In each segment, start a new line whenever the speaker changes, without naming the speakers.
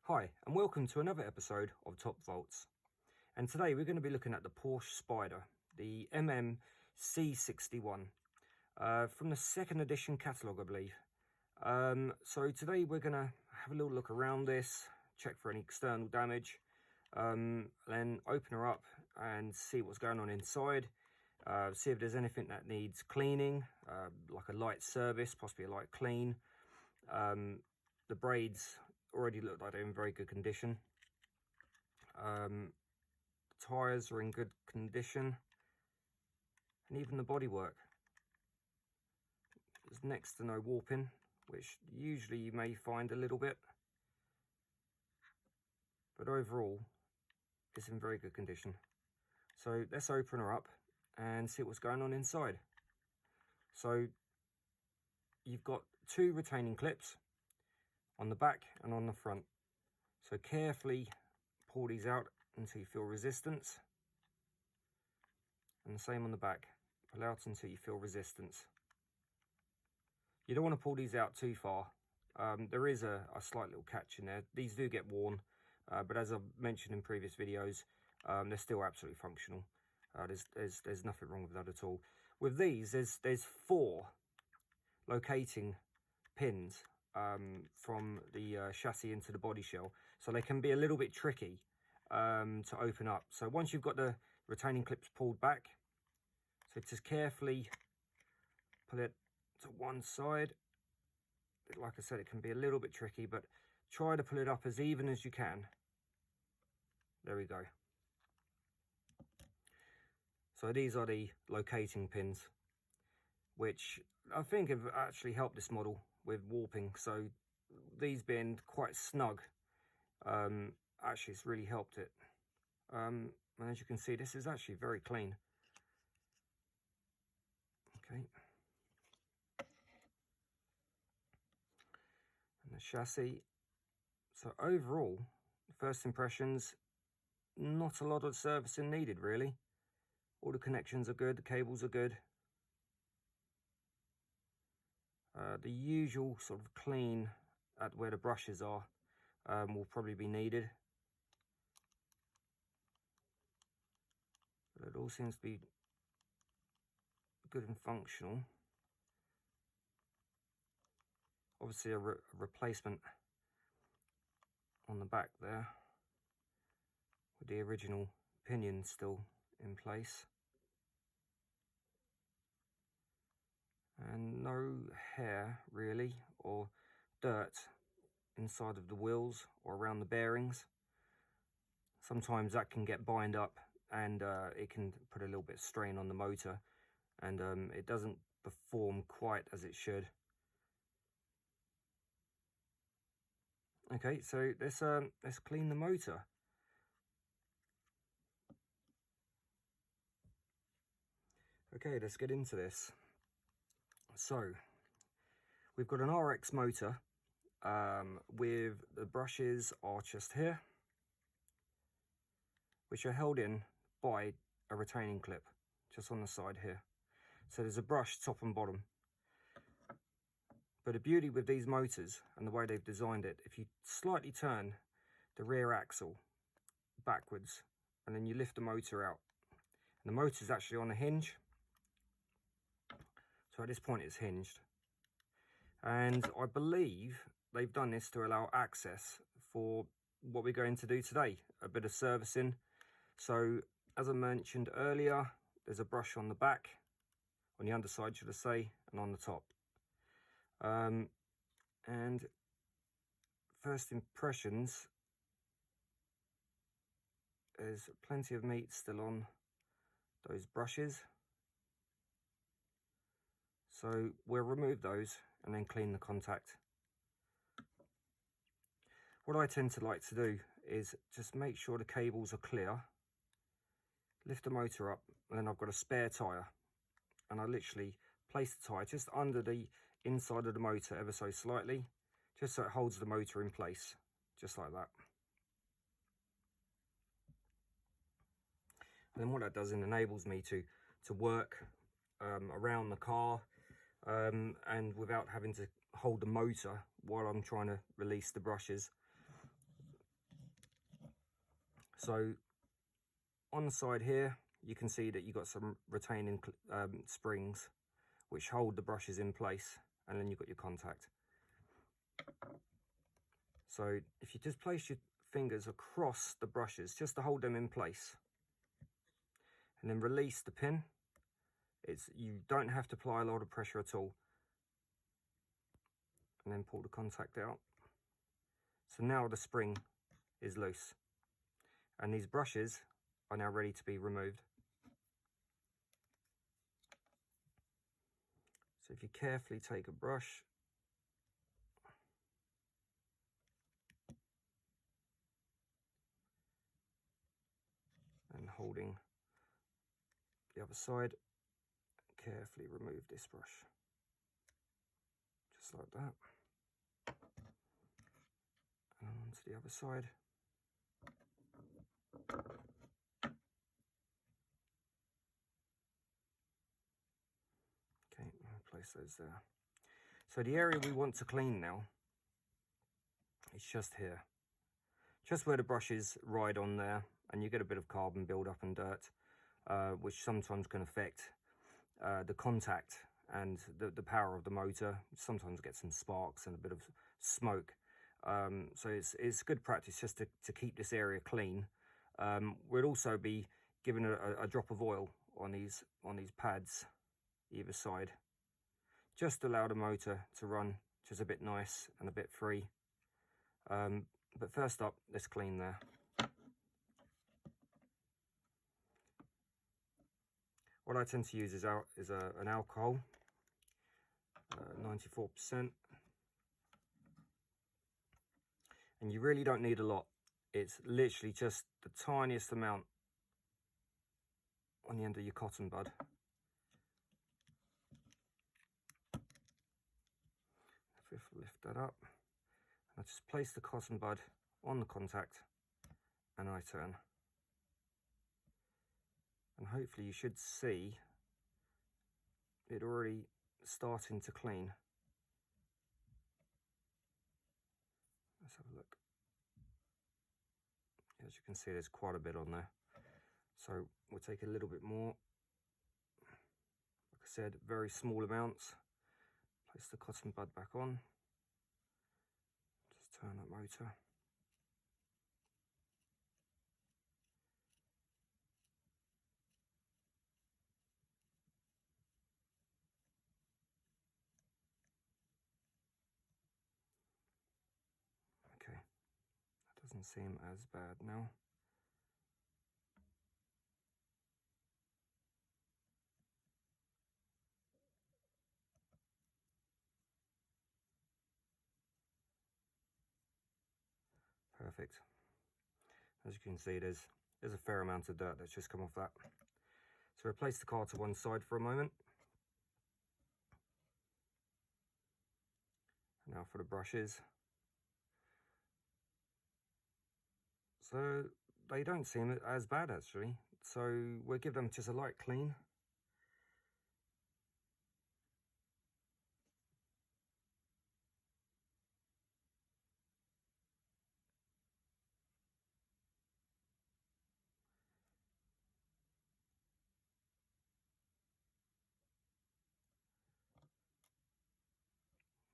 Hi, and welcome to another episode of Top Volts. And today we're going to be looking at the Porsche Spyder, the C61, from the second edition catalogue, I believe. So today we're going to have a little look around this, check for any external damage, then open her up and see what's going on inside, see if there's anything that needs cleaning, like a light service, possibly a light clean. The braids already look like they're in very good condition. The tyres are in good condition, and even the bodywork. There's next to no warping, which usually you may find a little bit, but overall it's in very good condition. So let's open her up and see what's going on inside. So you've got two retaining clips on the back and on the front. So carefully pull these out until you feel resistance. And the same on the back. Pull out until you feel resistance. You don't want to pull these out too far. There is a slight little catch in there. These do get worn, but as I've mentioned in previous videos, they're still absolutely functional. There's nothing wrong with that at all. With these, there's 4 locating pins from the chassis into the body shell, so they can be a little bit tricky to open up. So once you've got the retaining clips pulled back, so just carefully pull it to one side. Like I said, it can be a little bit tricky, but try to pull it up as even as you can. There we go. So these are the locating pins, which I think have actually helped this model with warping. So these being quite snug, actually it's really helped it. And as you can see, this is actually very clean. Okay. And the chassis. So overall, first impressions, not a lot of servicing needed really. All the connections are good, the cables are good. The usual sort of clean at where the brushes are will probably be needed. But it all seems to be good and functional. Obviously a replacement on the back there with the original pinion still in place. And no hair really, or dirt inside of the wheels or around the bearings. Sometimes that can get bind up and it can put a little bit of strain on the motor, and it doesn't perform quite as it should. Okay, so let's clean the motor. Okay, let's get into this. So we've got an RX motor with the brushes are just here, which are held in by a retaining clip just on the side here. So there's a brush top and bottom. But the beauty with these motors and the way they've designed it, if you slightly turn the rear axle backwards and then you lift the motor out, and the motor's actually on a hinge. So at this point it's hinged. And I believe they've done this to allow access for what we're going to do today, a bit of servicing. So as I mentioned earlier, there's a brush on the back, on the underside should I say, and on the top. And first impressions, there's plenty of meat still on those brushes. So we'll remove those and then clean the contact. What I tend to like to do is just make sure the cables are clear, lift the motor up, and then I've got a spare tyre. And I literally place the tyre just under the inside of the motor ever so slightly, just so it holds the motor in place, just like that. And then what that does, it enables me to work around the car and without having to hold the motor while I'm trying to release the brushes. So on the side here, you can see that you've got some retaining springs which hold the brushes in place, and then you've got your contact. So if you just place your fingers across the brushes just to hold them in place, and then release the pin, you don't have to apply a lot of pressure at all, and then pull the contact out. So now the spring is loose, and these brushes are now ready to be removed. So if you carefully take a brush and holding the other side, carefully remove this brush, just like that, and onto the other side. Okay, I'll place those there. So the area we want to clean now is just here, just where the brushes ride on there, and you get a bit of carbon build-up and dirt, which sometimes can affect the contact and the power of the motor. Sometimes get some sparks and a bit of smoke. So it's good practice just to keep this area clean. We'll also be giving a drop of oil on these pads either side, just to allow the motor to run just a bit nice and a bit free. But first up, let's clean there. What I tend to use is an alcohol, 94%. And you really don't need a lot. It's literally just the tiniest amount on the end of your cotton bud. Lift that up. I just place the cotton bud on the contact, and I turn. And hopefully you should see it already starting to clean. Let's have a look. As you can see, there's quite a bit on there. So we'll take a little bit more. Like I said, very small amounts. Place the cotton bud back on. Just turn that motor. Okay, that doesn't seem as bad now. Perfect. As you can see, there's a fair amount of dirt that's just come off that. So replace the car to one side for a moment. Now for the brushes. So they don't seem as bad actually. So we'll give them just a light clean.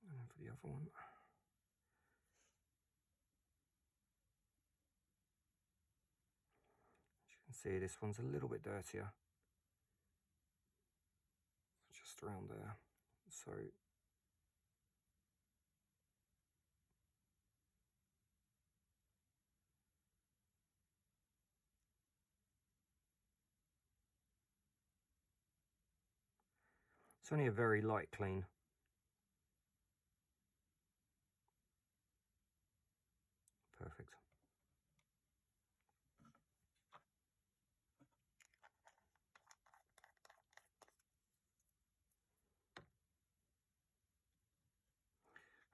And then for the other one. As you can see, this one's a little bit dirtier. Just around there. So it's only a very light clean. Perfect.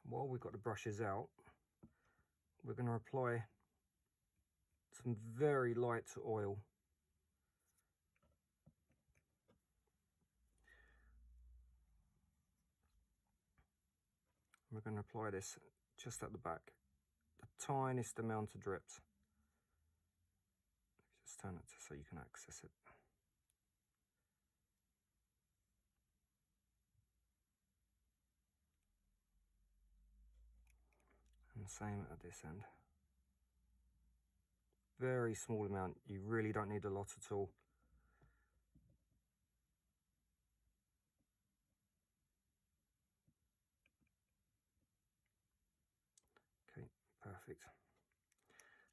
While we've got the brushes out, we're going to apply some very light oil. We're going to apply this just at the back, the tiniest amount of drips. Just turn it so you can access it. And the same at this end. Very small amount, you really don't need a lot at all. Okay, perfect.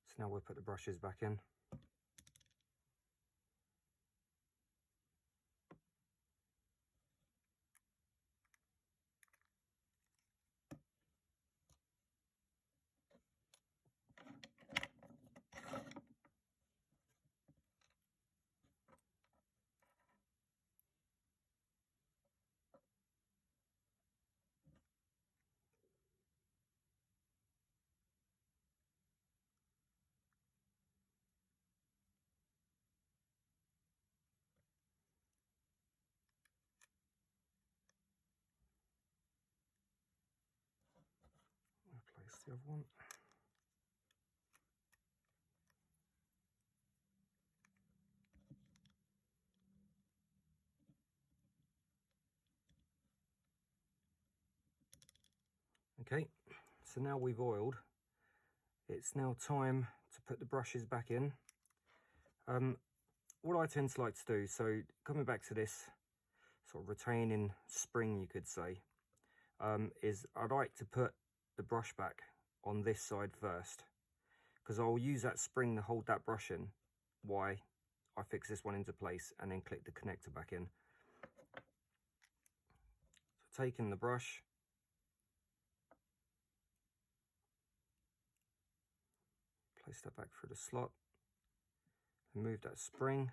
So now we'll put the brushes back in. Replace the other one. Okay, so now we've oiled, it's now time to put the brushes back in. What I tend to like to do, so coming back to this sort of retaining spring, you could say, is I like to put the brush back on this side first, because I'll use that spring to hold that brush in while I fix this one into place and then click the connector back in. So taking the brush, place that back through the slot and move that spring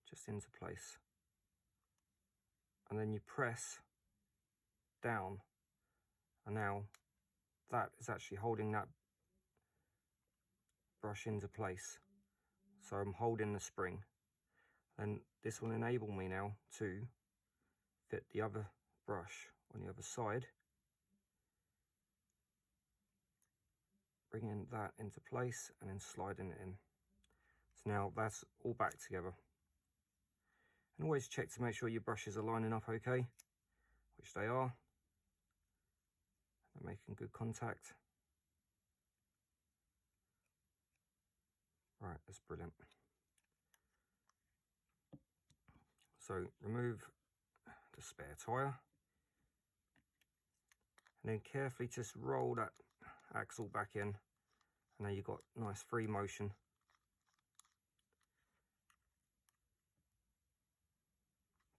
just into place, and then you press down, and now that is actually holding that brush into place. So I'm holding the spring, and this will enable me now to fit the other brush on the other side, bringing that into place and then sliding it in. So now that's all back together. And always check to make sure your brushes are lining up okay, which they are. They're making good contact. Right, that's brilliant. So remove the spare tyre, and then carefully just roll that axle back in, and now you've got nice free motion.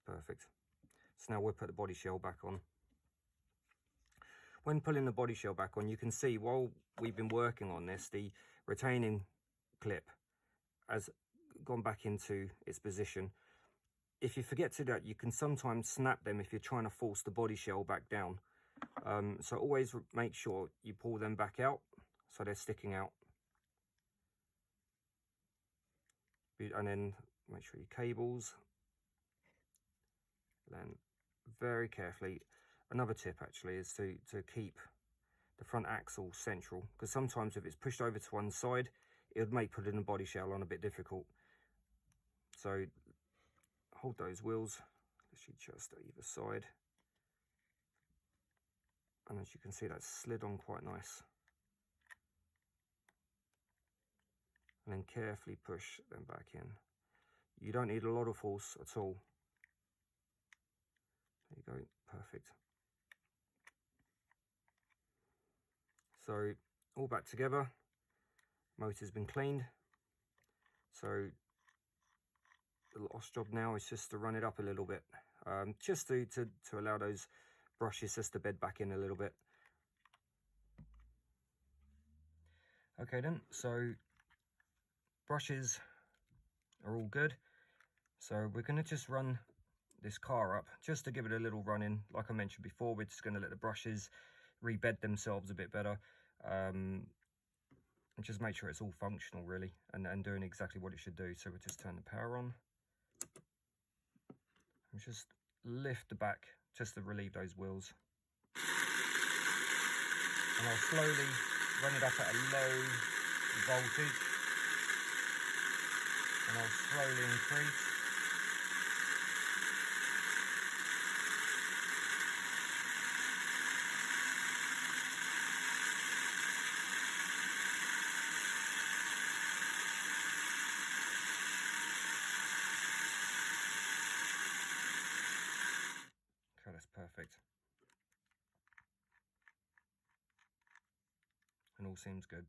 Perfect. So now we'll put the body shell back on. When pulling the body shell back on, you can see while we've been working on this, the retaining clip has gone back into its position. If you forget to do that, you can sometimes snap them if you're trying to force the body shell back down. So always make sure you pull them back out so they're sticking out. And then make sure your cables. Then very carefully, another tip actually is to keep the front axle central, because sometimes if it's pushed over to one side, it would make putting the body shell on a bit difficult. So hold those wheels literally just at either side, and as you can see, that's slid on quite nice. And then carefully push them back in. You don't need a lot of force at all. There you go, perfect. So all back together, motor's been cleaned. So the last job now is just to run it up a little bit, just to allow those brushes just to bed back in a little bit. Okay then, so brushes are all good. So we're going to just run this car up just to give it a little run in. Like I mentioned before, we're just going to let the brushes rebed themselves a bit better, and just make sure it's all functional really, and doing exactly what it should do. So we'll just turn the power on and just lift the back just to relieve those wheels, and I'll slowly run it up at a low voltage. and I'll slowly increase. Okay, that's perfect. And all seems good.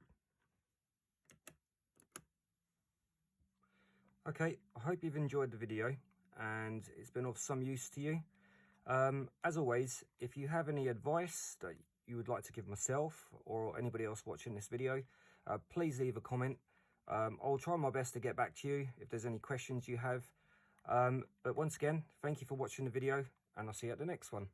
Okay, I hope you've enjoyed the video and it's been of some use to you. As always, if you have any advice that you would like to give myself or anybody else watching this video, please leave a comment. I'll try my best to get back to you if there's any questions you have. But once again, thank you for watching the video, and I'll see you at the next one.